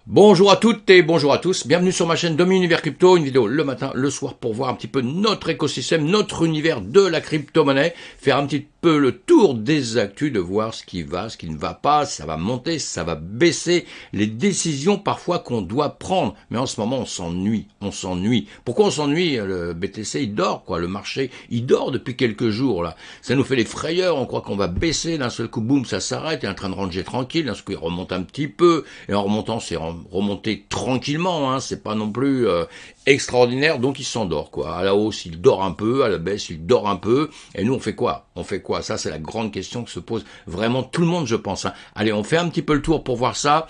Bonjour à toutes et bonjour à tous, bienvenue sur ma chaîne Domi Univers Crypto, une vidéo le matin, le soir pour voir un petit peu notre écosystème, notre univers de la crypto-monnaie, faire un petit peu le tour des actus, de voir ce qui va, ce qui ne va pas, ça va monter, ça va baisser, les décisions parfois qu'on doit prendre, mais en ce moment on s'ennuie. Pourquoi on s'ennuie? Le BTC il dort quoi, le marché il dort depuis quelques jours là, ça nous fait des frayeurs, on croit qu'on va baisser, d'un seul coup boum ça s'arrête, il est en train de ranger tranquille, d'un seul coup il remonte un petit peu, et en remontant c'est remonter tranquillement, hein, c'est pas non plus extraordinaire, donc il s'endort quoi. À la hausse il dort un peu, à la baisse il dort un peu, et nous on fait quoi? Ça c'est la grande question que se pose vraiment tout le monde je pense. Hein. Allez, on fait un petit peu le tour pour voir ça.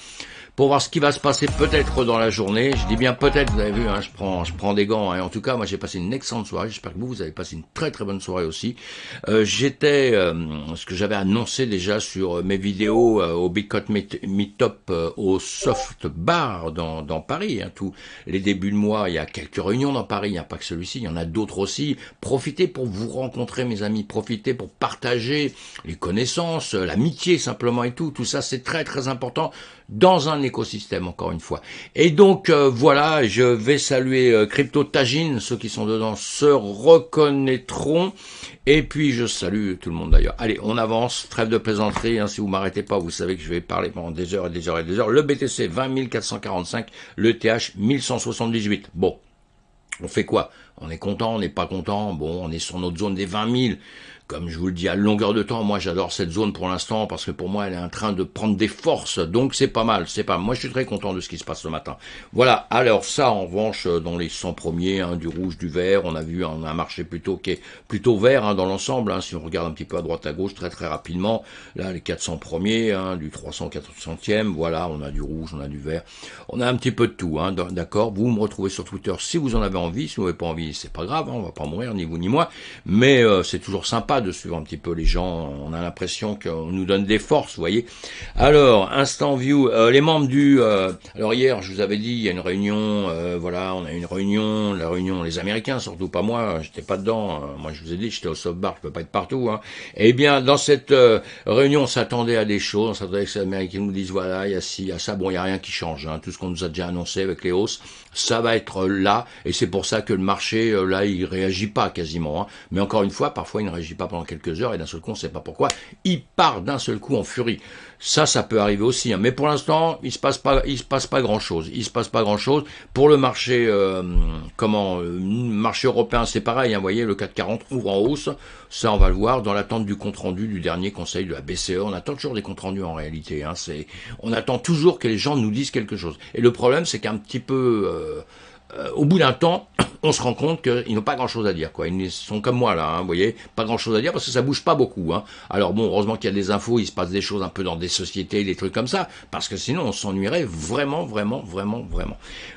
Pour voir ce qui va se passer peut-être dans la journée. Je dis bien peut-être, vous avez vu, hein, je prends des gants. Hein. En tout cas, moi j'ai passé une excellente soirée. J'espère que vous avez passé une très très bonne soirée aussi. J'étais, ce que j'avais annoncé déjà sur mes vidéos au Bitcoin Meetup au Soft Bar dans Paris. Hein, tous les débuts de mois, il y a quelques réunions dans Paris. Il n'y a pas que celui-ci, il y en a d'autres aussi. Profitez pour vous rencontrer, mes amis. Profitez pour partager les connaissances, l'amitié simplement et tout. Tout ça, c'est très très important dans un écosystème, encore une fois. Et donc, voilà, je vais saluer Crypto Tagine, ceux qui sont dedans se reconnaîtront, et puis je salue tout le monde d'ailleurs. Allez, on avance, trêve de plaisanterie, hein, si vous m'arrêtez pas, vous savez que je vais parler pendant des heures et des heures et des heures. Le BTC, 20 445, le TH, 1178. Bon, on fait quoi? On est content, on n'est pas content, bon, on est sur notre zone des 20 000, comme je vous le dis à longueur de temps, moi j'adore cette zone pour l'instant, parce que pour moi elle est en train de prendre des forces, donc c'est pas mal, moi je suis très content de ce qui se passe ce matin. Voilà, alors ça en revanche, dans les 100 premiers, hein, du rouge, du vert, on a vu un marché qui est plutôt vert hein, dans l'ensemble, hein, si on regarde un petit peu à droite à gauche, très très rapidement, là les 400 premiers, hein, du 300 400e, voilà, on a du rouge, on a du vert, on a un petit peu de tout, hein, d'accord, vous me retrouvez sur Twitter si vous en avez envie, si vous n'avez pas envie, c'est pas grave, hein, on va pas mourir, ni vous ni moi, mais c'est toujours sympa de suivre un petit peu les gens, on a l'impression qu'on nous donne des forces, vous voyez. Alors, Instant View, les membres alors hier, je vous avais dit, il y a une réunion, voilà, on a une réunion, la réunion, les Américains, surtout pas moi, j'étais pas dedans, moi je vous ai dit, j'étais au soft bar, je peux pas être partout, hein. Eh bien, dans cette réunion, on s'attendait à des choses, on s'attendait que les Américains nous disent, voilà, il y a ci, il y a ça, bon, il y a rien qui change, hein. Tout ce qu'on nous a déjà annoncé avec les hausses, ça va être là, et c'est pour ça que le marché, là, il réagit pas quasiment, hein. Mais encore une fois, parfois, il ne réagit pas pendant quelques heures, et d'un seul coup, on ne sait pas pourquoi, il part d'un seul coup en furie. Ça peut arriver aussi, hein. Mais pour l'instant, il se passe pas grand-chose. Il se passe pas grand-chose. Pour le marché, marché européen, c'est pareil, hein. Vous voyez, le 440 ouvre en hausse, ça, on va le voir, dans l'attente du compte-rendu du dernier conseil de la BCE. On attend toujours des comptes-rendus en réalité, hein. On attend toujours que les gens nous disent quelque chose. Et le problème, c'est qu'un petit peu... au bout d'un temps, on se rend compte qu'ils n'ont pas grand-chose à dire, quoi. Ils sont comme moi, là, hein, vous voyez, pas grand-chose à dire parce que ça bouge pas beaucoup, hein. Alors bon, heureusement qu'il y a des infos, il se passe des choses un peu dans des sociétés, des trucs comme ça, parce que sinon on s'ennuierait vraiment.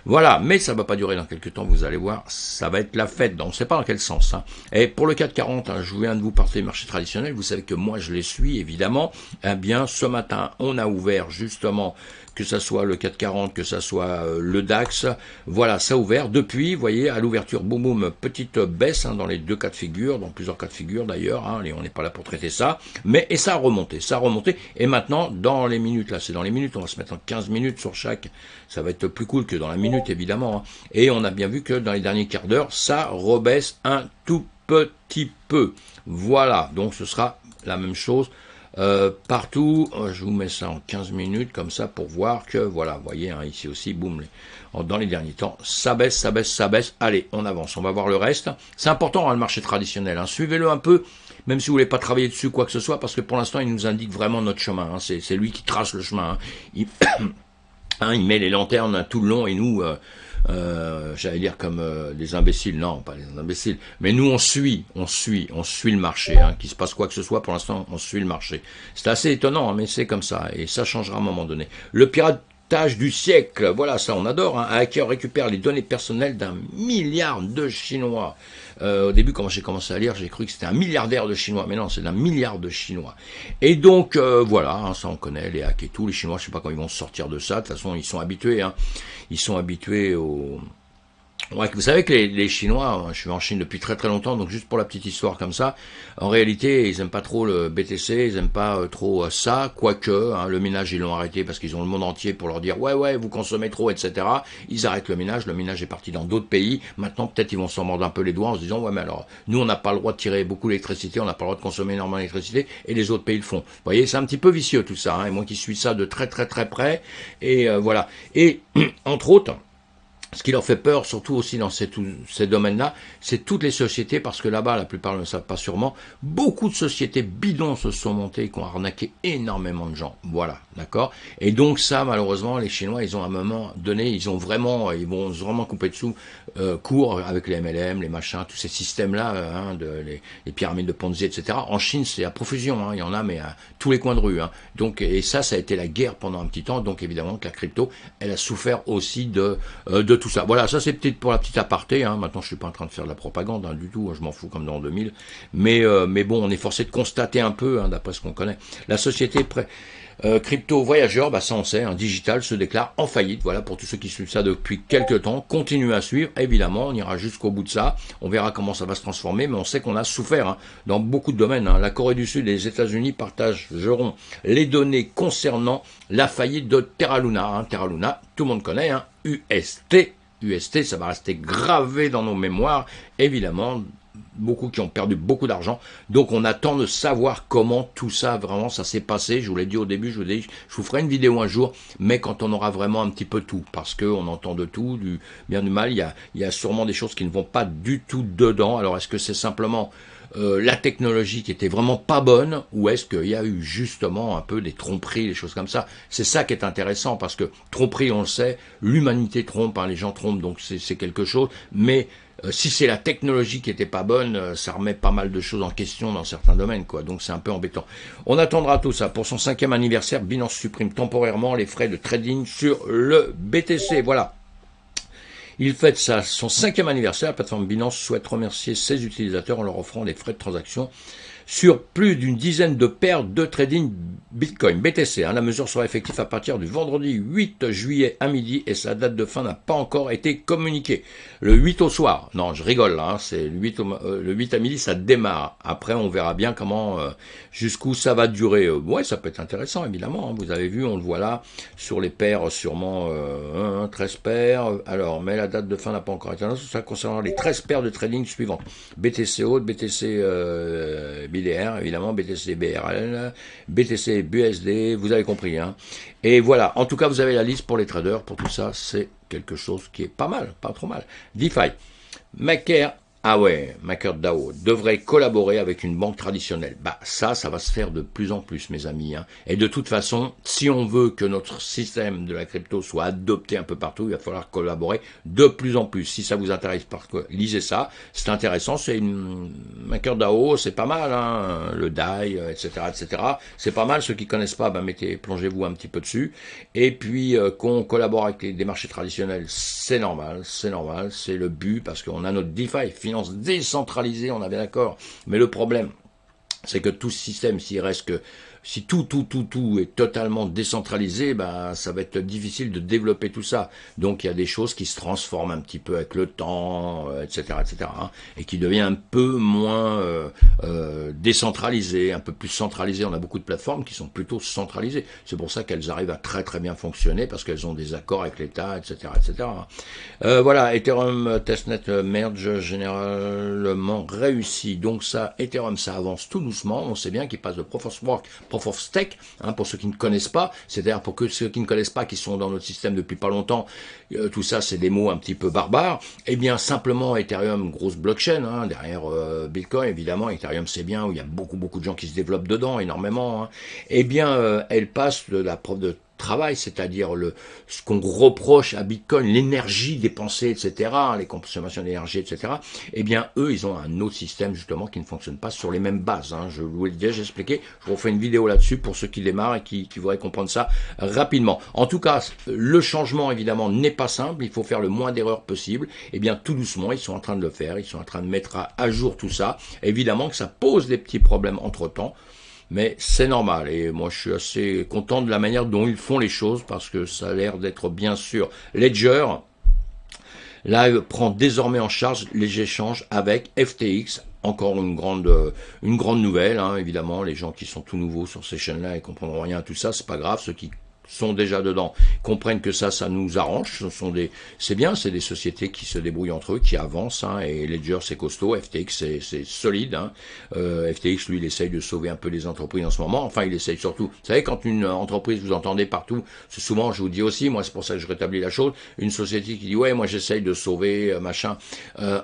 Voilà, mais ça va pas durer dans quelques temps, vous allez voir, ça va être la fête, donc on ne sait pas dans quel sens, hein. Et pour le 440, hein, je viens de vous parler des marchés traditionnels, vous savez que moi je les suis, évidemment. Eh bien, ce matin, on a ouvert justement que ça soit le 440, que ça soit le DAX, voilà, ça a ouvert. Depuis, vous voyez, à l'ouverture, boum boum, petite baisse hein, dans les deux cas de figure, dans plusieurs cas de figure d'ailleurs, hein, on n'est pas là pour traiter ça, mais et ça a remonté, et maintenant, dans les minutes, là, c'est dans les minutes, on va se mettre en 15 minutes sur chaque, ça va être plus cool que dans la minute, évidemment, hein. Et on a bien vu que dans les derniers quarts d'heure, ça rebaisse un tout petit peu. Voilà, donc ce sera la même chose. Partout, je vous mets ça en 15 minutes comme ça pour voir que, voilà, vous voyez, hein, ici aussi, boum, dans les derniers temps, ça baisse, allez, on avance, on va voir le reste, c'est important hein, le marché traditionnel, hein. Suivez-le un peu, même si vous voulez pas travailler dessus quoi que ce soit, parce que pour l'instant, il nous indique vraiment notre chemin, hein. C'est lui qui trace le chemin, hein. Il met les lanternes tout le long, et nous... j'allais dire comme des imbéciles, non, pas des imbéciles, mais nous on suit le marché, hein, qu'il se passe quoi que ce soit, pour l'instant on suit le marché. C'est assez étonnant, hein, mais c'est comme ça, et ça changera à un moment donné. Le piratage du siècle, voilà, ça on adore, hein. Un hacker récupère les données personnelles d'1 milliard de Chinois. Au début, quand j'ai commencé à lire, j'ai cru que c'était un milliardaire de Chinois, mais non, c'est d'1 milliard de Chinois. Et donc, voilà, hein, ça on connaît, les hacks et tout, les Chinois, je sais pas quand ils vont se sortir de ça, de toute façon, ils sont habitués, hein, ils sont habitués Ouais, vous savez que les Chinois, je suis en Chine depuis très très longtemps, donc juste pour la petite histoire comme ça, en réalité, ils aiment pas trop le BTC, ils aiment pas trop ça, quoique, hein, le minage, ils l'ont arrêté parce qu'ils ont le monde entier pour leur dire, ouais, vous consommez trop, etc. Ils arrêtent le minage est parti dans d'autres pays, maintenant peut-être ils vont s'en mordre un peu les doigts en se disant, ouais, mais alors, nous on n'a pas le droit de tirer beaucoup d'électricité, on n'a pas le droit de consommer énormément d'électricité, et les autres pays le font. Vous voyez, c'est un petit peu vicieux tout ça, hein, et moi qui suis ça de très très très près, et voilà. Et, entre autres, ce qui leur fait peur, surtout aussi dans ces domaines-là, c'est toutes les sociétés, parce que là-bas, la plupart ne le savent pas sûrement, beaucoup de sociétés bidons se sont montées et qui ont arnaqué énormément de gens. Voilà, d'accord. Et donc ça, malheureusement, les Chinois, ils ont à un moment donné, ils vont vraiment couper dessous court avec les MLM, les machins, tous ces systèmes-là, les pyramides de Ponzi, etc. En Chine, c'est à profusion, hein, il y en a, mais à tous les coins de rue. Hein. Donc, et ça a été la guerre pendant un petit temps. Donc évidemment que la crypto, elle a souffert aussi de tout ça. Voilà, ça c'est peut-être pour la petite aparté. Hein. Maintenant, je suis pas en train de faire de la propagande du tout. Je m'en fous comme dans 2000. Mais bon, on est forcé de constater un peu, d'après ce qu'on connaît. La société crypto voyageur, ça on sait, digital se déclare en faillite. Voilà, pour tous ceux qui suivent ça depuis quelques temps, continuez à suivre. Évidemment, on ira jusqu'au bout de ça. On verra comment ça va se transformer, mais on sait qu'on a souffert dans beaucoup de domaines. La Corée du Sud et les États-Unis partageront les données concernant la faillite de Terra Luna. Terra Luna, tout le monde connaît, UST, ça va rester gravé dans nos mémoires, évidemment, beaucoup qui ont perdu beaucoup d'argent, donc on attend de savoir comment tout ça, vraiment, ça s'est passé. Je vous l'ai dit au début, je vous ferai une vidéo un jour, mais quand on aura vraiment un petit peu tout, parce qu'on entend de tout, du bien, du mal, il y a sûrement des choses qui ne vont pas du tout dedans. Alors est-ce que c'est simplement la technologie qui était vraiment pas bonne, ou est-ce qu'il y a eu justement un peu des tromperies, des choses comme ça? C'est ça qui est intéressant, parce que tromperie, on le sait, l'humanité trompe, les gens trompent, donc c'est quelque chose, mais si c'est la technologie qui était pas bonne, ça remet pas mal de choses en question dans certains domaines, quoi. Donc c'est un peu embêtant. On attendra tout ça. Pour son 5e anniversaire, Binance supprime temporairement les frais de trading sur le BTC. Voilà. Il fête son 5e anniversaire. La plateforme Binance souhaite remercier ses utilisateurs en leur offrant des frais de transaction sur plus d'une dizaine de paires de trading Bitcoin, BTC. La mesure sera effective à partir du vendredi 8 juillet à midi et sa date de fin n'a pas encore été communiquée. Le 8 au soir, non je rigole c'est le 8 à midi ça démarre. Après on verra bien comment, jusqu'où ça va durer. Ouais, ça peut être intéressant évidemment, vous avez vu, on le voit là, sur les paires sûrement 13 paires. Alors, mais la date de fin n'a pas encore été annoncée, ça concernant les 13 paires de trading suivantes. BTC haute, BTC BDR, évidemment, BTC BRL, BTC BUSD, vous avez compris. Et voilà, en tout cas, vous avez la liste pour les traders. Pour tout ça, c'est quelque chose qui est pas mal, pas trop mal. DeFi, MakerDAO devrait collaborer avec une banque traditionnelle. Ça va se faire de plus en plus, mes amis. Et de toute façon, si on veut que notre système de la crypto soit adopté un peu partout, il va falloir collaborer de plus en plus. Si ça vous intéresse, lisez ça. C'est intéressant. C'est une MakerDAO, c'est pas mal, le DAI, etc., etc. C'est pas mal. Ceux qui connaissent pas, plongez-vous un petit peu dessus. Et puis qu'on collabore avec des marchés traditionnels, c'est normal, c'est le but parce qu'on a notre DeFi, finance décentralisée, on est bien d'accord. Mais le problème, c'est que tout ce système, si tout est totalement décentralisé, ça va être difficile de développer tout ça. Donc il y a des choses qui se transforment un petit peu avec le temps, etc., et qui devient un peu moins décentralisé, un peu plus centralisé. On a beaucoup de plateformes qui sont plutôt centralisées. C'est pour ça qu'elles arrivent à très très bien fonctionner, parce qu'elles ont des accords avec l'État, etc., etc. Voilà, Ethereum Testnet Merge généralement réussi. Donc ça, Ethereum, ça avance tout doucement. On sait bien qu'il passe de Proof of Work, Proof of Stake, pour ceux qui ne connaissent pas, c'est-à-dire pour ceux qui ne connaissent pas, qui sont dans notre système depuis pas longtemps, tout ça c'est des mots un petit peu barbares. Eh bien simplement Ethereum, grosse blockchain, derrière Bitcoin évidemment, Ethereum c'est bien, où il y a beaucoup de gens qui se développent dedans, énormément. Eh bien elle passe de la preuve de travail, c'est-à-dire ce qu'on reproche à Bitcoin, l'énergie dépensée, etc., les consommations d'énergie, etc., eh bien, eux, ils ont un autre système, justement, qui ne fonctionne pas sur les mêmes bases. Je vous l'ai déjà expliqué, je vous refais une vidéo là-dessus pour ceux qui démarrent et qui voudraient comprendre ça rapidement. En tout cas, le changement, évidemment, n'est pas simple, il faut faire le moins d'erreurs possible. Eh bien, tout doucement, ils sont en train de le faire, ils sont en train de mettre à jour tout ça. Évidemment que ça pose des petits problèmes entre-temps, mais c'est normal, et moi je suis assez content de la manière dont ils font les choses, parce que ça a l'air d'être bien sûr Ledger, là, prend désormais en charge les échanges avec FTX. Encore une grande nouvelle, hein, évidemment. Les gens qui sont tout nouveaux sur ces chaînes-là, ils comprendront rien à tout ça. C'est pas grave. Ceux qui sont déjà dedans comprennent que ça nous arrange. C'est bien, c'est des sociétés qui se débrouillent entre eux, qui avancent, hein, et Ledger c'est costaud, FTX c'est solide, hein. FTX lui il essaye de sauver un peu les entreprises en ce moment. Enfin il essaye surtout. Vous savez quand une entreprise vous entendez partout, c'est souvent je vous dis aussi, moi c'est pour ça que je rétablis la chose, une société qui dit ouais moi j'essaye de sauver machin.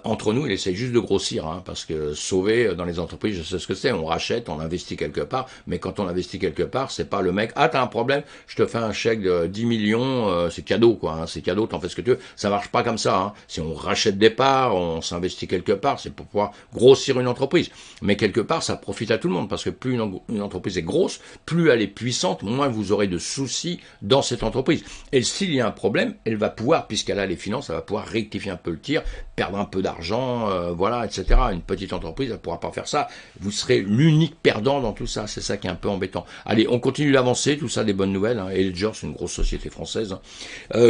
Entre nous il essaye juste de grossir, hein, parce que sauver dans les entreprises je sais ce que c'est, on rachète, on investit quelque part, mais quand on investit quelque part c'est pas le mec ah t'as un problème, je te fais un chèque de 10 millions, c'est cadeau quoi, hein, c'est cadeau, t'en fais ce que tu veux, ça marche pas comme ça, hein. Si on rachète des parts, on s'investit quelque part, c'est pour pouvoir grossir une entreprise, mais quelque part ça profite à tout le monde, parce que plus une entreprise est grosse, plus elle est puissante, moins vous aurez de soucis dans cette entreprise, et s'il y a un problème, elle va pouvoir, puisqu'elle a les finances, elle va pouvoir rectifier un peu le tir, perdre un peu d'argent, voilà, etc. Une petite entreprise, elle pourra pas faire ça, vous serez l'unique perdant dans tout ça, c'est ça qui est un peu embêtant. Allez, on continue d'avancer, tout ça des bonnes nouvelles, hein. Ledger, c'est une grosse société française.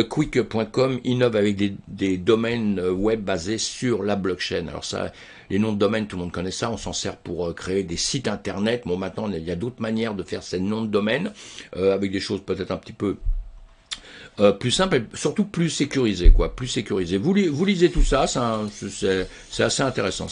Quick.com innove avec des domaines web basés sur la blockchain. Alors ça, les noms de domaine, tout le monde connaît ça. On s'en sert pour créer des sites internet. Bon, maintenant, il y a d'autres manières de faire ces noms de domaine, avec des choses peut-être un petit peu plus simple et surtout plus sécurisé, quoi, plus sécurisé. Vous lisez tout ça, c'est assez intéressant,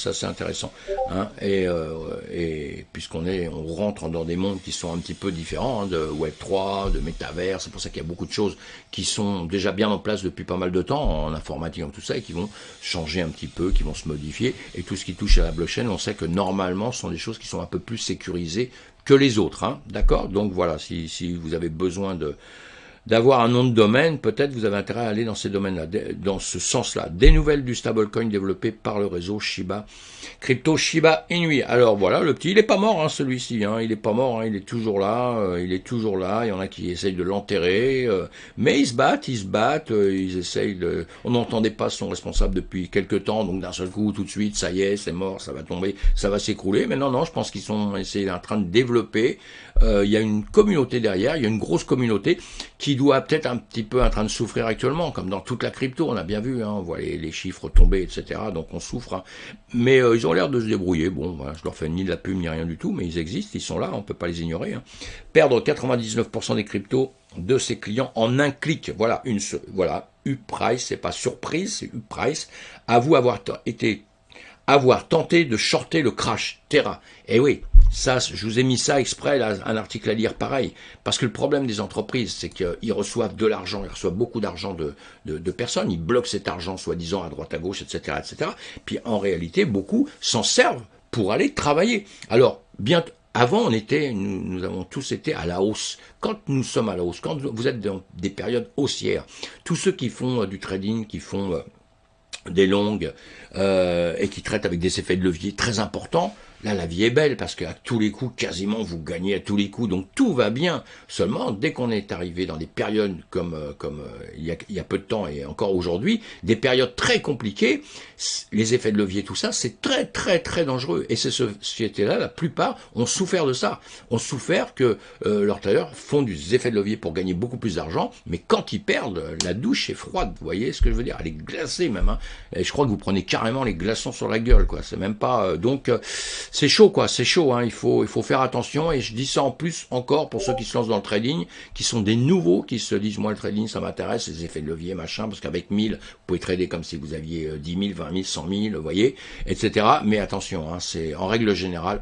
hein, et puisqu'on rentre dans des mondes qui sont un petit peu différents, hein, de Web 3, de métavers, c'est pour ça qu'il y a beaucoup de choses qui sont déjà bien en place depuis pas mal de temps en informatique, en tout ça, et qui vont changer un petit peu, qui vont se modifier, et tout ce qui touche à la blockchain, on sait que normalement, ce sont des choses qui sont un peu plus sécurisées que les autres, hein, d'accord? Donc voilà, si vous avez besoin d'avoir un nom de domaine, peut-être vous avez intérêt à aller dans ces domaines-là, dans ce sens-là. Des nouvelles du stablecoin développé par le réseau Shiba, crypto Shiba Inu. Alors voilà, le petit, il est pas mort, hein, celui-ci, hein, il est pas mort, hein, il est toujours là, il y en a qui essayent de l'enterrer, mais ils se battent, ils essayent de... On n'entendait pas son responsable depuis quelques temps, donc d'un seul coup, tout de suite, ça y est, c'est mort, ça va tomber, ça va s'écrouler, mais non, je pense qu'ils sont en train de développer, il y a une communauté derrière, il y a une grosse communauté qui doit peut-être un petit peu en train de souffrir actuellement, comme dans toute la crypto, on a bien vu, hein, on voit les chiffres tomber, etc., donc on souffre, hein. Mais ils ont l'air de se débrouiller, bon, voilà, je leur fais ni de la pub ni rien du tout, mais ils existent, ils sont là, on peut pas les ignorer, hein. Perdre 99% des cryptos de ses clients en un clic, voilà, UPrice, c'est pas surprise, c'est UPrice, avoue avoir tenté de shorter le crash Terra. Et oui, ça, je vous ai mis ça exprès, là, un article à lire pareil, parce que le problème des entreprises, c'est qu'ils reçoivent de l'argent, ils reçoivent beaucoup d'argent de personnes, ils bloquent cet argent, soi-disant, à droite, à gauche, etc., etc. Puis en réalité, beaucoup s'en servent pour aller travailler. Alors, avant, nous avons tous été à la hausse. Quand nous sommes à la hausse, quand vous êtes dans des périodes haussières, tous ceux qui font du trading, qui font des longues et qui traitent avec des effets de levier très importants, là la vie est belle parce qu'à tous les coups, quasiment vous gagnez à tous les coups, donc tout va bien. Seulement, dès qu'on est arrivé dans des périodes comme il y a peu de temps et encore aujourd'hui, des périodes très compliquées, les effets de levier, tout ça, c'est très très très dangereux. Et ces sociétés-là, la plupart, ont souffert de ça. Ont souffert que leurs traders font des effets de levier pour gagner beaucoup plus d'argent, mais quand ils perdent, la douche est froide. Vous voyez ce que je veux dire? Elle est glacée même, hein. Et je crois que vous prenez carrément les glaçons sur la gueule, quoi. C'est même pas donc c'est chaud, quoi. C'est chaud, hein. Il faut faire attention. Et je dis ça en plus encore pour ceux qui se lancent dans le trading, qui sont des nouveaux, qui se disent moi le trading ça m'intéresse, les effets de levier machin, parce qu'avec 1000 vous pouvez trader comme si vous aviez 10 000, 20 000, 100 000, vous voyez, etc. Mais attention, hein, c'est en règle générale,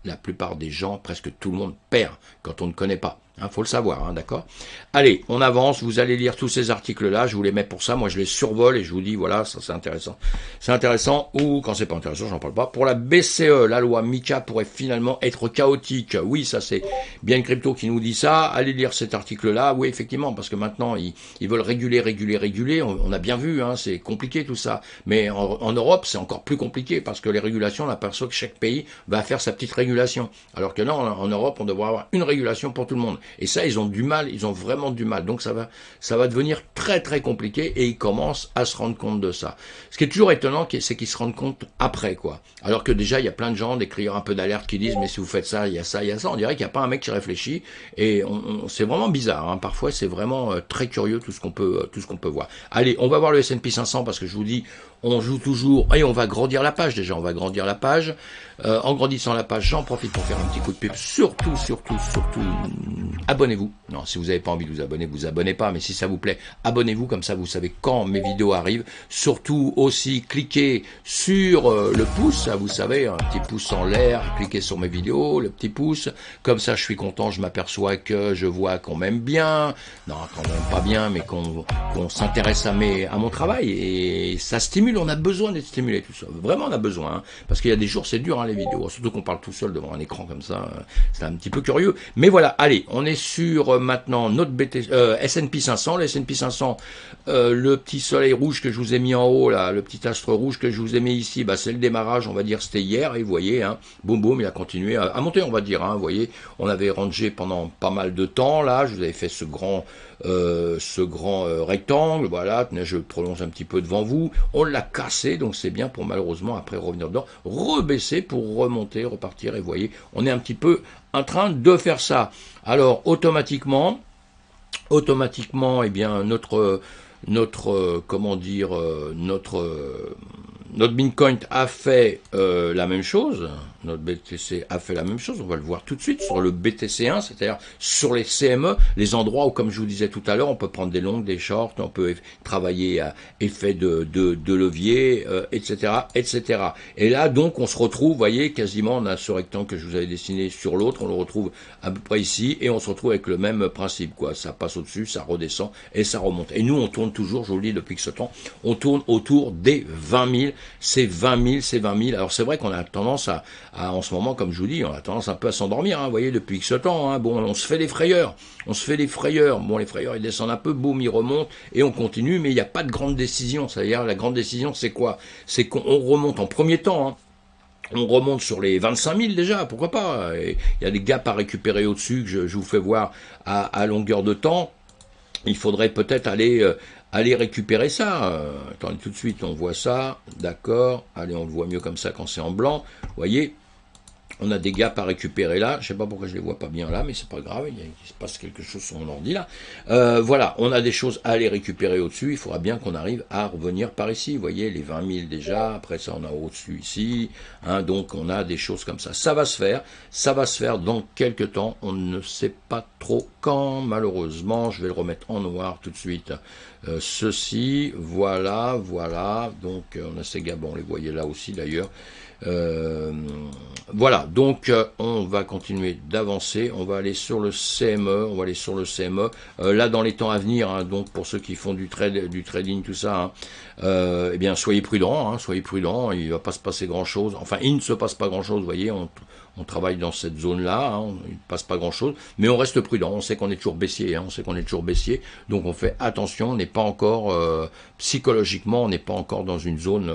la plupart des gens, presque tout le monde perd quand on ne connaît pas. Hein, faut le savoir, hein, d'accord? Allez, on avance, vous allez lire tous ces articles-là, je vous les mets pour ça, moi je les survole et je vous dis, voilà, ça c'est intéressant. C'est intéressant, ou quand c'est pas intéressant, j'en parle pas. Pour la BCE, la loi MiCA pourrait finalement être chaotique. Oui, ça c'est bien une crypto qui nous dit ça, allez lire cet article-là, oui effectivement, parce que maintenant ils veulent réguler, on a bien vu, hein, c'est compliqué tout ça, mais en Europe c'est encore plus compliqué, parce que les régulations, on aperçoit que chaque pays va faire sa petite régulation, alors que non, en Europe on devrait avoir une régulation pour tout le monde. Et ça, ils ont du mal, ils ont vraiment du mal. Donc ça va devenir très très compliqué et ils commencent à se rendre compte de ça. Ce qui est toujours étonnant, c'est qu'ils se rendent compte après, quoi. Alors que déjà, il y a plein de gens, des crieurs un peu d'alerte qui disent, mais si vous faites ça, il y a ça, il y a ça. On dirait qu'il n'y a pas un mec qui réfléchit. Et c'est vraiment bizarre, hein. Parfois, c'est vraiment très curieux tout ce qu'on peut voir. Allez, on va voir le S&P 500 parce que je vous dis, on joue toujours, et on va grandir la page déjà, on va grandir la page. En grandissant la page, j'en profite pour faire un petit coup de pub. Surtout, abonnez-vous. Non, si vous n'avez pas envie de vous abonnez pas, mais si ça vous plaît, abonnez-vous, comme ça vous savez quand mes vidéos arrivent. Surtout aussi, cliquez sur le pouce, vous savez, un petit pouce en l'air, cliquez sur mes vidéos, le petit pouce, comme ça je suis content, je m'aperçois que je vois qu'on m'aime bien, non, qu'on m'aime pas bien, mais qu'on s'intéresse à mon travail, et ça stimule, on a besoin d'être stimulé, tout ça, vraiment on a besoin, hein, parce qu'il y a des jours c'est dur, hein, les vidéos, surtout qu'on parle tout seul devant un écran comme ça, c'est un petit peu curieux, mais voilà, allez, on est sur maintenant notre S&P 500, le S&P 500, le petit soleil rouge que je vous ai mis en haut, là, le petit astre rouge que je vous ai mis ici, bah, c'est le démarrage, on va dire, c'était hier, et vous voyez, hein, boum boum, il a continué à monter, on va dire, hein, vous voyez, on avait rangé pendant pas mal de temps, là, je vous avais fait ce grand rectangle, voilà, tenez, je prolonge un petit peu devant vous, on l'a cassé, donc c'est bien pour malheureusement après revenir dedans, rebaisser pour remonter, repartir, et vous voyez, on est un petit peu en train de faire ça. Alors, automatiquement, eh bien, notre Bitcoin a fait la même chose, notre BTC a fait la même chose, on va le voir tout de suite sur le BTC1, c'est-à-dire sur les CME, les endroits où, comme je vous disais tout à l'heure, on peut prendre des longues, des shorts, on peut travailler à effet de levier, etc., etc. Et là, donc, on se retrouve, vous voyez, quasiment, on a ce rectangle que je vous avais dessiné sur l'autre, on le retrouve à peu près ici, et on se retrouve avec le même principe, quoi. Ça passe au-dessus, ça redescend, et ça remonte. Et nous, on tourne toujours, je vous le dis depuis que ce temps, on tourne autour des 20 000, c'est 20 000, c'est 20 000. Alors c'est vrai qu'on a tendance en ce moment, comme je vous dis, on a tendance un peu à s'endormir, hein, vous voyez, depuis que ce temps, hein, bon, on se fait des frayeurs, bon, les frayeurs, ils descendent un peu, boum, ils remontent, et on continue, mais il n'y a pas de grande décision, c'est-à-dire, la grande décision, c'est quoi? C'est qu'on remonte en premier temps, hein. On remonte sur les 25 000 déjà, pourquoi pas? Il y a des gaps à récupérer au-dessus que je vous fais voir à longueur de temps. Il faudrait peut-être aller récupérer ça. Attendez, tout de suite, on voit ça, d'accord. Allez, on le voit mieux comme ça quand c'est en blanc. Vous voyez, on a des gaps à récupérer là. Je sais pas pourquoi je les vois pas bien là, mais c'est pas grave. Il se passe quelque chose sur mon ordi là. Voilà, on a des choses à aller récupérer au-dessus. Il faudra bien qu'on arrive à revenir par ici. Vous voyez, les 20 000 déjà. Après ça, on a au-dessus ici. Hein, donc, on a des choses comme ça. Ça va se faire. Ça va se faire dans quelques temps. On ne sait pas trop quand. Malheureusement, je vais le remettre en noir tout de suite. Ceci, voilà. Donc, on a ces gaps. Bon, on les voyait là aussi d'ailleurs. Voilà, donc on va continuer d'avancer, on va aller sur le CME, là dans les temps à venir, hein, donc pour ceux qui font du trading, tout ça, hein, eh bien soyez prudents, il va pas se passer grand chose, enfin il ne se passe pas grand chose, vous voyez, on travaille dans cette zone-là, hein, il ne passe pas grand-chose, mais on reste prudent, on sait qu'on est toujours baissier, donc on fait attention, on n'est pas encore, psychologiquement, on n'est pas encore dans une zone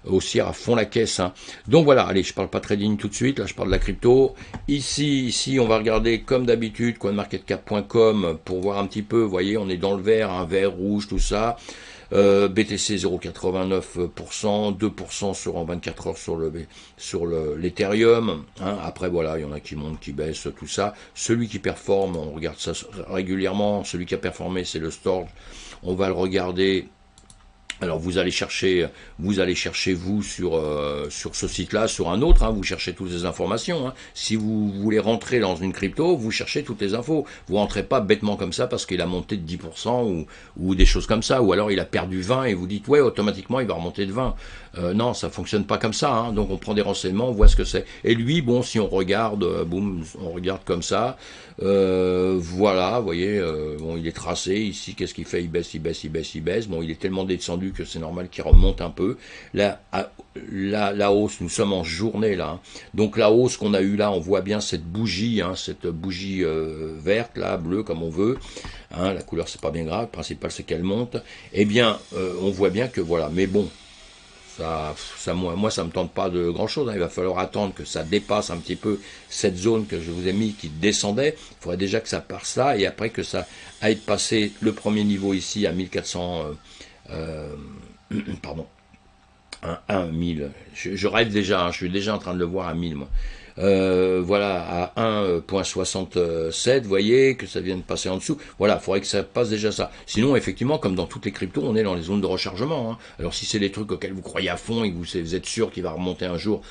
haussière à fond la caisse, hein. Donc voilà, allez, je parle pas trading tout de suite, là je parle de la crypto. Ici, on va regarder comme d'habitude, coinmarketcap.com pour voir un petit peu, vous voyez, on est dans le vert, un vert, rouge, tout ça. BTC 0,89%, 2% en 24 heures sur l'Ethereum, hein. Après voilà, il y en a qui montent, qui baissent, tout ça. Celui qui performe, on regarde ça régulièrement, celui qui a performé c'est le Storj, on va le regarder. Alors vous allez chercher vous sur ce site-là, sur un autre, hein, vous cherchez toutes les informations, hein. Si vous voulez rentrer dans une crypto, vous cherchez toutes les infos. Vous rentrez pas bêtement comme ça parce qu'il a monté de 10% ou des choses comme ça, ou alors il a perdu 20 et vous dites ouais, automatiquement il va remonter de 20. Non, ça fonctionne pas comme ça, hein. Donc on prend des renseignements, on voit ce que c'est. Et lui, bon, si on regarde, on regarde comme ça, voilà, vous voyez, bon, il est tracé ici. Qu'est-ce qu'il fait? Il baisse. Bon, il est tellement descendu que c'est normal qu'il remonte un peu. Là, la hausse, nous sommes en journée là, hein. Donc la hausse qu'on a eue là, on voit bien cette bougie, hein, verte là, bleue comme on veut. Hein, la couleur c'est pas bien grave, le principal c'est qu'elle monte. Eh bien, on voit bien que voilà, mais bon. moi, ça me tente pas de grand chose. Hein. Il va falloir attendre que ça dépasse un petit peu cette zone que je vous ai mis qui descendait. Il faudrait déjà que ça passe là et après que ça aille passer le premier niveau ici à 1400, pardon, 1000. Je rêve déjà, hein, je suis déjà en train de le voir à 1000 moi. Voilà, à 1.67, vous voyez, que ça vient de passer en dessous. Voilà, il faudrait que ça passe déjà ça. Sinon, effectivement, comme dans toutes les cryptos, on est dans les zones de rechargement. Hein. Alors, si c'est des trucs auxquels vous croyez à fond et que vous êtes sûr qu'il va remonter un jour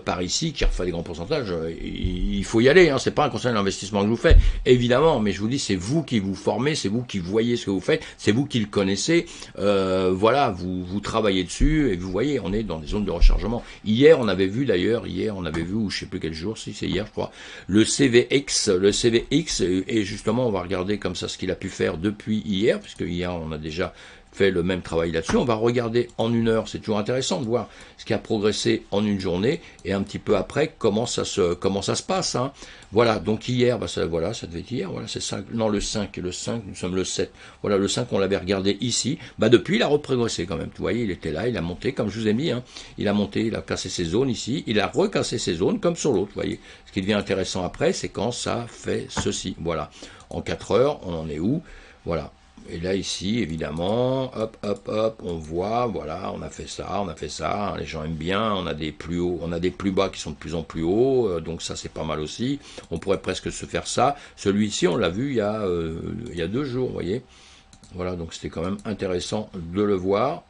par ici, qu'il refait des grands pourcentages, il faut y aller. Hein. C'est pas un conseil d'investissement que je vous fais, évidemment, mais je vous dis, c'est vous qui vous formez, c'est vous qui voyez ce que vous faites, c'est vous qui le connaissez. Voilà, vous travaillez dessus et vous voyez, on est dans des zones de rechargement. Hier, on avait vu, ou je sais plus quel jour, si c'est hier, je crois, le CVX, et justement, on va regarder comme ça ce qu'il a pu faire depuis hier, puisque hier, on a déjà fait le même travail là-dessus. On va regarder en une heure, c'est toujours intéressant de voir ce qui a progressé en une journée, et un petit peu après, comment ça se passe. Hein. Voilà, donc hier, ça devait être hier, voilà, c'est 5, non, le 5, nous sommes le 7. Voilà, le 5, on l'avait regardé ici. Depuis, il a reprogressé quand même. Vous voyez, il était là, il a monté, comme je vous ai mis, hein. Il a monté, il a cassé ses zones ici, il a recassé ses zones, comme sur l'autre, vous voyez. Ce qui devient intéressant après, c'est quand ça fait ceci. Voilà. En 4 heures, on en est où? Voilà. Et là, ici, évidemment, hop, on voit, voilà, on a fait ça, les gens aiment bien, on a des plus hauts, on a des plus bas qui sont de plus en plus hauts, donc ça, c'est pas mal aussi. On pourrait presque se faire ça. Celui-ci, on l'a vu il y a 2 jours, vous voyez. Voilà, donc c'était quand même intéressant de le voir.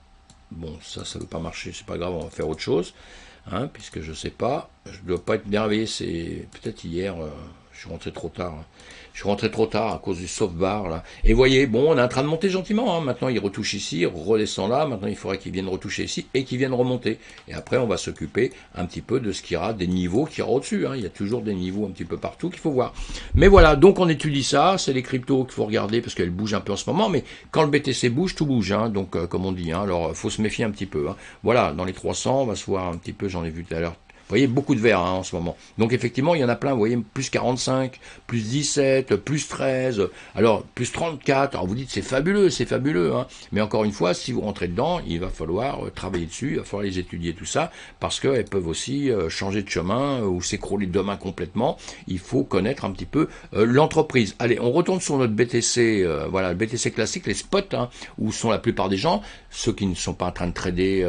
Bon, ça veut pas marcher, c'est pas grave, on va faire autre chose, hein, puisque je sais pas, je dois pas être bien réveillé, c'est peut-être hier, je suis rentré trop tard. Hein. Je suis rentré trop tard à cause du soft bar là. Et voyez, bon, on est en train de monter gentiment. Hein. Maintenant, il retouche ici, il redescend là. Maintenant, il faudrait qu'il vienne retoucher ici et qu'il vienne remonter. Et après, on va s'occuper un petit peu de ce qu'il y aura, des niveaux qu'il y aura au-dessus. Hein. Il y a toujours des niveaux un petit peu partout qu'il faut voir. Mais voilà, donc on étudie ça. C'est les cryptos qu'il faut regarder parce qu'elles bougent un peu en ce moment. Mais quand le BTC bouge, tout bouge. Hein. Donc, comme on dit, hein. Alors, faut se méfier un petit peu. Hein. Voilà, dans les 300, on va se voir un petit peu. J'en ai vu tout à l'heure. Vous voyez, beaucoup de verts hein, en ce moment. Donc effectivement, il y en a plein, vous voyez, plus 45, plus 17, plus 13, alors plus 34. Alors vous dites, c'est fabuleux. Hein. Mais encore une fois, si vous rentrez dedans, il va falloir travailler dessus, il va falloir les étudier tout ça, parce qu'elles peuvent aussi changer de chemin ou s'écrouler demain complètement. Il faut connaître un petit peu l'entreprise. Allez, on retourne sur notre BTC, voilà, le BTC classique, les spots, hein, où sont la plupart des gens, ceux qui ne sont pas en train de trader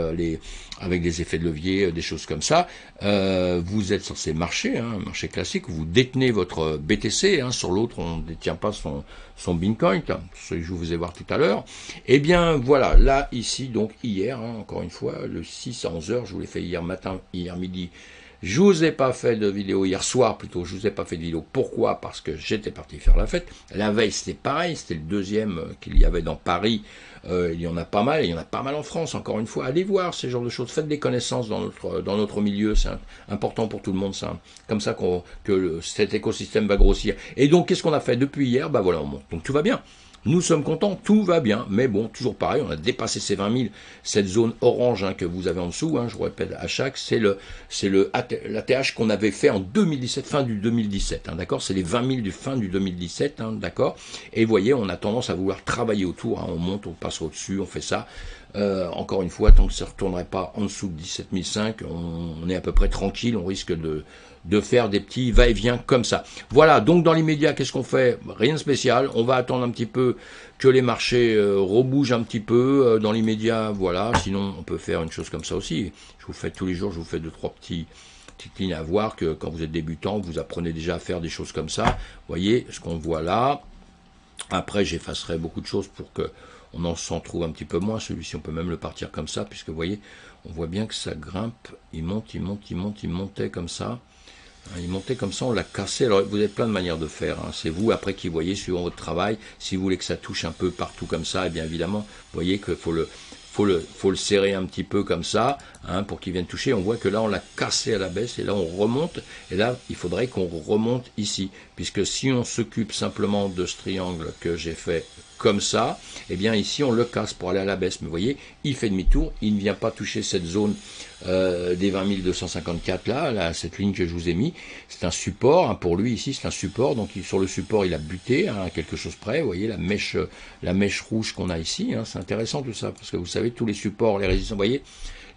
avec des effets de levier, des choses comme ça. Vous êtes sur ces marchés, hein, marché classique, où vous détenez votre BTC, hein, sur l'autre on ne détient pas son Bitcoin, hein, ce que je vous ai voir tout à l'heure. Eh bien voilà, là, ici, donc hier, hein, encore une fois, le 6 à 11h, je vous l'ai fait hier matin, hier midi. Je vous ai pas fait de vidéo hier soir plutôt, je vous ai pas fait de vidéo. Pourquoi? Parce que j'étais parti faire la fête. La veille c'était pareil, c'était le deuxième qu'il y avait dans Paris. Il y en a pas mal, et il y en a pas mal en France, encore une fois. Allez voir ces genres de choses, faites des connaissances dans notre milieu, c'est important pour tout le monde, ça. Comme ça que cet écosystème va grossir. Et donc qu'est-ce qu'on a fait depuis hier? Voilà, on monte. Donc tout va bien. Nous sommes contents, tout va bien, mais bon, toujours pareil, on a dépassé ces 20 000, cette zone orange hein, que vous avez en dessous, hein, je vous répète à chaque, c'est l'ATH qu'on avait fait en 2017, fin du 2017, hein, d'accord, c'est les 20 000 du fin du 2017, hein, d'accord, et vous voyez, on a tendance à vouloir travailler autour, hein, on monte, on passe au-dessus, on fait ça, encore une fois, tant que ça ne retournerait pas en dessous de 17 500, on est à peu près tranquille, on risque de faire des petits va-et-vient comme ça. Voilà, donc dans l'immédiat, qu'est-ce qu'on fait? Rien de spécial, on va attendre un petit peu que les marchés rebougent un petit peu dans l'immédiat, voilà, sinon on peut faire une chose comme ça aussi. Je vous fais tous les jours, je vous fais 2-3 petites lignes à voir, que quand vous êtes débutant, vous apprenez déjà à faire des choses comme ça. Vous voyez ce qu'on voit là. Après, j'effacerai beaucoup de choses pour que on s'en trouve un petit peu moins. Celui-ci, on peut même le partir comme ça, puisque vous voyez, on voit bien que ça grimpe, il montait comme ça. Il montait comme ça, on l'a cassé. Alors, vous avez plein de manières de faire. Hein. C'est vous, après, qui voyez, suivant votre travail. Si vous voulez que ça touche un peu partout comme ça, et bien évidemment, vous voyez qu'il faut le serrer un petit peu comme ça, hein, pour qu'il vienne toucher. On voit que là, on l'a cassé à la baisse, et là, on remonte. Et là, il faudrait qu'on remonte ici. Puisque si on s'occupe simplement de ce triangle que j'ai fait comme ça, eh bien ici on le casse pour aller à la baisse. Mais vous voyez, il fait demi-tour, il ne vient pas toucher cette zone des 20 254 là, cette ligne que je vous ai mis. C'est un support, hein, pour lui ici, c'est un support. Donc sur le support, il a buté hein, à quelque chose près. Vous voyez la mèche rouge qu'on a ici. Hein, c'est intéressant tout ça, parce que vous savez, tous les supports, les résistances, vous voyez,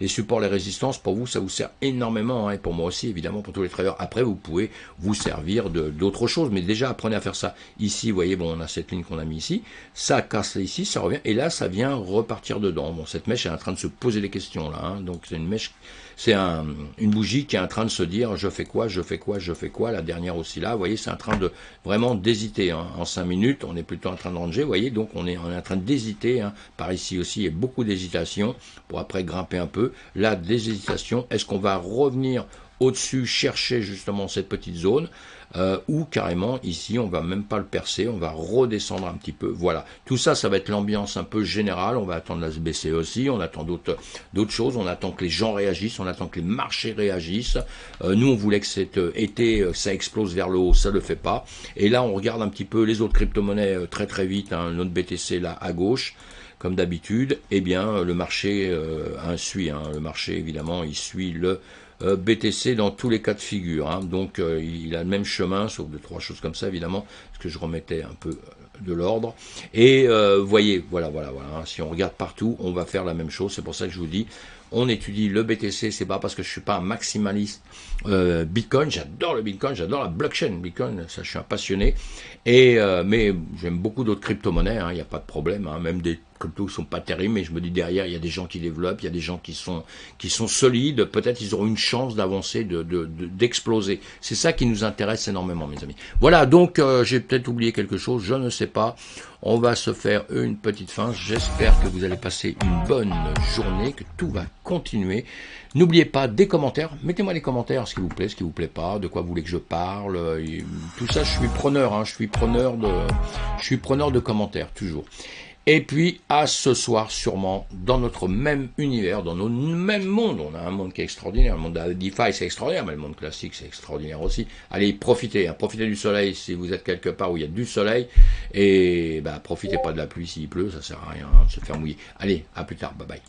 les supports, les résistances, pour vous, ça vous sert énormément, hein, et pour moi aussi, évidemment, pour tous les traders. Après, vous pouvez vous servir d'autres choses, mais déjà, apprenez à faire ça. Ici, vous voyez, bon, on a cette ligne qu'on a mis ici, ça casse ici, ça revient, et là, ça vient repartir dedans. Bon, cette mèche est en train de se poser des questions, là, hein, donc c'est une mèche, c'est une bougie qui est en train de se dire, je fais quoi, je fais quoi, je fais quoi, la dernière aussi là, vous voyez, c'est en train de vraiment d'hésiter, hein. En 5 minutes, on est plutôt en train de ranger, vous voyez, donc on est en train d'hésiter, hein. Par ici aussi, il y a beaucoup d'hésitation, pour après grimper un peu, là, des hésitations, est-ce qu'on va revenir au-dessus, chercher justement cette petite zone, ou carrément ici on va même pas le percer, on va redescendre un petit peu, voilà, tout ça, ça va être l'ambiance un peu générale, on va attendre la SBC aussi, on attend d'autres choses, on attend que les gens réagissent, on attend que les marchés réagissent, nous on voulait que cet été ça explose vers le haut, ça le fait pas, et là on regarde un petit peu les autres crypto-monnaies très très vite, hein, notre BTC là à gauche, comme d'habitude, eh bien le marché suit, hein, le marché évidemment il suit le BTC dans tous les cas de figure, hein. Donc il a le même chemin, sauf de 3 choses comme ça évidemment, parce que je remettais un peu de l'ordre, et voyez, voilà, hein, si on regarde partout, on va faire la même chose, c'est pour ça que je vous dis, on étudie le BTC, c'est pas parce que je suis pas un maximaliste Bitcoin, j'adore le Bitcoin, j'adore la blockchain Bitcoin, ça je suis un passionné, et mais j'aime beaucoup d'autres crypto-monnaies, hein, il n'y a pas de problème, hein, même des cryptos qui sont pas terribles, mais je me dis derrière, il y a des gens qui développent, il y a des gens qui sont solides, peut-être ils auront une chance d'avancer, d'exploser. C'est ça qui nous intéresse énormément, mes amis. Voilà, donc j'ai peut-être oublié quelque chose, je ne sais pas. On va se faire une petite fin. J'espère que vous allez passer une bonne journée, que tout va continuer. N'oubliez pas des commentaires. Mettez-moi des commentaires, ce qui vous plaît, ce qui vous plaît pas, de quoi vous voulez que je parle. Tout ça, je suis preneur. Hein, je suis preneur de commentaires toujours. Et puis, à ce soir, sûrement, dans notre même univers, dans notre même monde. On a un monde qui est extraordinaire. Le monde de la DeFi, c'est extraordinaire, mais le monde classique, c'est extraordinaire aussi. Allez, profitez, hein, profitez du soleil si vous êtes quelque part où il y a du soleil. Et bah, profitez pas de la pluie s'il pleut, ça sert à rien, hein, de se faire mouiller. Allez, à plus tard, bye bye.